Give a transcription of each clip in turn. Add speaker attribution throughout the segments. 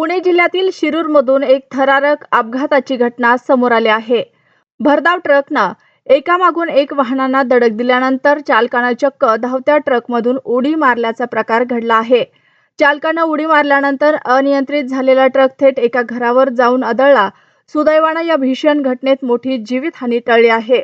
Speaker 1: पुणे जिल्ह्यातील शिरूरमधून एक थरारक अपघाताची घटना समोर आली आहे। भरधाव ट्रकनं एकामागून एक वाहनांना धडक दिल्यानंतर चालकानं चक्क धावत्या ट्रकमधून उडी मारल्याचा प्रकार घडला आहे। चालकानं उडी मारल्यानंतर अनियंत्रित झालेला ट्रक थेट एका घरावर जाऊन आदळला। सुदैवानं या भीषण घटनेत मोठी जीवितहानी टळली आहे।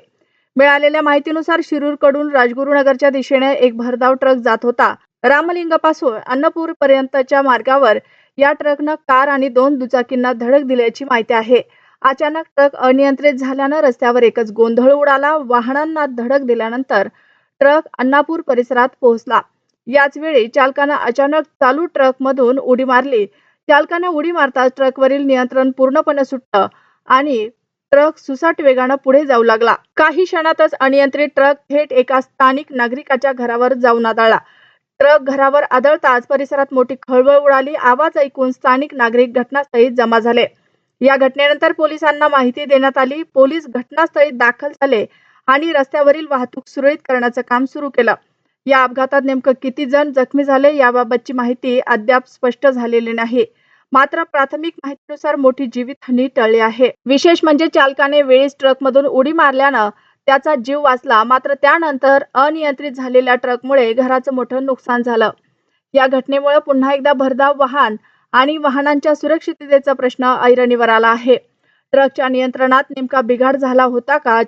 Speaker 1: मिळालेल्या माहितीनुसार शिरूरकडून राजगुरुनगरच्या दिशेने एक भरधाव ट्रक जात होता। रामलिंगपासून अन्नपूर पर्यंतच्या मार्गावर या ट्रकनं कार आणि 2 दुचाकींना धडक दिल्याची माहिती आहे। अचानक ट्रक अनियंत्रित झाल्यानं रस्त्यावर एकच गोंधळ उडाला। वाहनांना धडक दिल्यानंतर ट्रक अन्नापूर परिसरात पोहोचला। याच वेळी चालकानं अचानक चालू ट्रकमधून उडी मारली। चालकानं उडी मारताच ट्रकवरील नियंत्रण पूर्णपणे सुटलं आणि ट्रक सुसाट वेगानं पुढे जाऊ लागला। काही क्षणातच अनियंत्रित ट्रक थेट एका स्थानिक नागरिकाच्या घरावर जाऊन आदळला। ट्रक घरावर आदळताच परिसरात मोठी खळबळ उडाली। आवाज ऐकून स्थानिक नागरिक घटनास्थळी जमा झाले। या घटनेनंतर पोलिसांना माहिती देण्यात आली। पोलीस घटनास्थळी दाखल झाले आणि रस्त्यावरील वाहतूक सुरळीत करण्याचं काम सुरू केलं। या अपघातात नेमकं किती जण जखमी झाले याबाबतची माहिती अद्याप स्पष्ट झालेली नाही। मात्र प्राथमिक माहितीनुसार मोठी जीवितहानी टळली आहे। विशेष म्हणजे चालकाने वेळीच ट्रकमधून उडी मारल्यानं त्याचा जीव वाचला। मात्र त्यानंतर अनियंत्रित झालेल्या ट्रकमुळे घराचं मोठं नुकसान झालं। या घटनेमुळे पुन्हा एकदा भरधाव वाहन आणि वाहनांच्या सुरक्षिततेचा प्रश्न ऐरणीवर आला आहे। ट्रकच्या नियंत्रणात नेमका बिघाड झाला होता का?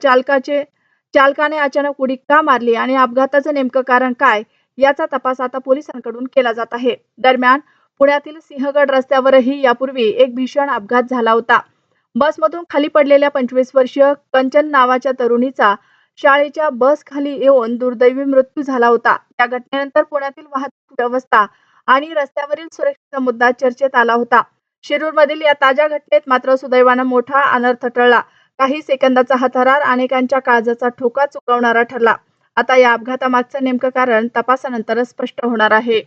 Speaker 1: चालकाने अचानक उडी का मारली आणि अपघाताचं नेमकं कारण काय याचा तपास आता पोलिसांकडून केला जात आहे। दरम्यान पुण्यातील सिंहगड रस्त्यावरही यापूर्वी एक भीषण अपघात झाला होता। बसमधून खाली पडलेल्या 25 वर्षीय कंचन नावाच्या तरुणीचा शाळेच्या बस खाली येऊन दुर्दैवी मृत्यू झाला होता। या घटनेनंतर पुण्यातील वाहतूक व्यवस्था आणि रस्त्यावरील सुरक्षेचा मुद्दा चर्चेत आला होता। शिरूरमधील या ताज्या घटनेत मात्र सुदैवानं मोठा अनर्थ टळला। काही सेकंदाचा हा थरार अनेकांच्या काळजाचा ठोका चुकवणारा ठरला। आता या अपघातामागचं नेमकं कारण तपासानंतरच स्पष्ट होणार आहे।